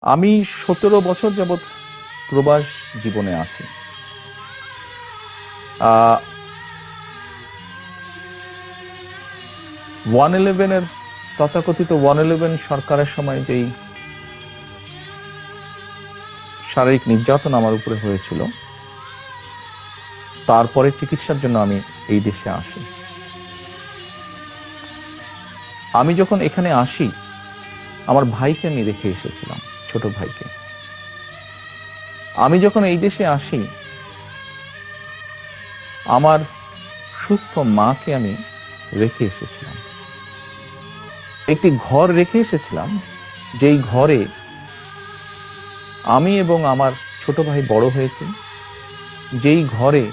আমি 17 বছর যাবৎ প্রবাস জীবনে আছি। 111 তথাকথিত 111 সরকারের সময় যেই শারীরিক নির্যাতন আমার উপরে হয়েছিল, তারপরে চিকিৎসার জন্য আমি এই দেশে আসি। আমি যখন এখানে আসি, আমার ভাইকে আমি রেখে এসেছিলাম, ছোট ভাইকে। আমি যখন এই দেশে আসি, আমার সুস্থ মাকে আমি রেখে এসেছিলাম। একটি ঘর রেখে এসেছিলাম, যেই ঘরে আমি এবং আমার ছোট ভাই বড় হয়েছি, যেই ঘরে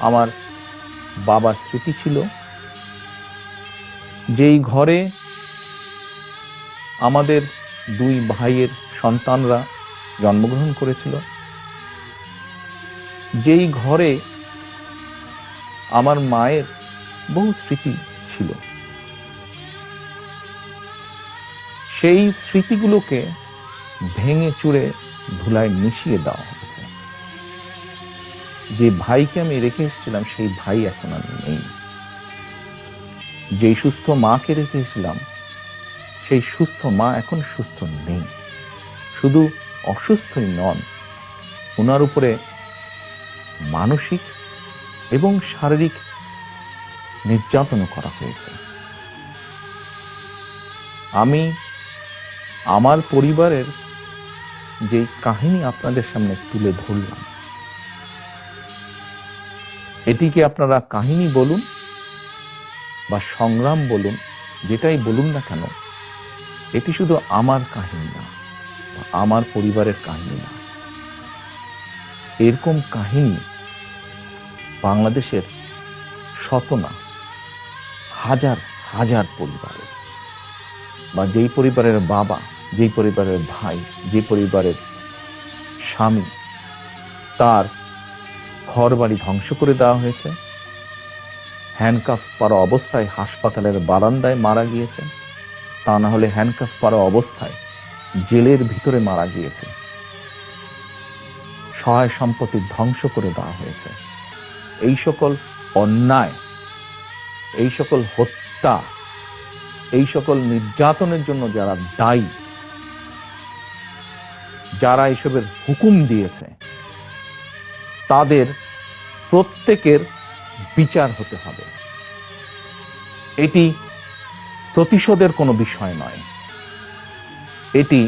আমার বাবার স্মৃতি ছিল, যেই ঘরে আমাদের দুই ভাইয়ের সন্তানরা জন্মগ্রহণ করেছিল, যেই ঘরে আমার মায়ের বহু স্মৃতি ছিল, সেই স্মৃতিগুলোকে ভেঙে চুরে ধুলায় মিশিয়ে দেওয়া হয়েছে। যে ভাইকে আমি রেখে এসেছিলাম, সেই ভাই এখন আর নেই। যেই সুস্থ মাকে রেখে এসেছিলাম, সেই সুস্থ মা এখন সুস্থ নেই। শুধু অসুস্থই নন, ওনার উপরে মানসিক এবং শারীরিক নির্যাতনও করা হয়েছে। আমি আমার পরিবারের যে কাহিনী আপনাদের সামনে তুলে ধরলাম, এটিকে আপনারা কাহিনী বলুন বা সংগ্রাম বলুন, যেটাই বলুন না কেন, এটি শুধু আমার কাহিনী না, আমার পরিবারের কাহিনী না। এরকম কাহিনী বাংলাদেশের শত না, হাজার হাজার পরিবারের, বা যেই পরিবারের বাবা, যেই পরিবারের ভাই, যে পরিবারের স্বামী, তার ঘর বাড়ি ধ্বংস করে দেওয়া হয়েছে, হ্যান্ডকাফ পরা অবস্থায় হাসপাতালের বারান্দায় মারা গিয়েছে, তা না হলে হ্যান্ডকাফ পরা অবস্থায় জেলের ভিতরে মারা গিয়েছে, সহায় সম্পত্তি ধ্বংস করে দেওয়া হয়েছে। এই সকল অন্যায়, এই সকল হত্যা, এই সকল নির্যাতনের জন্য যারা দায়ী, যারা এসবের হুকুম দিয়েছে, তাদের প্রত্যেকের বিচার হতে হবে। এটি প্রতিশোধের কোনো বিষয় নয়, এটি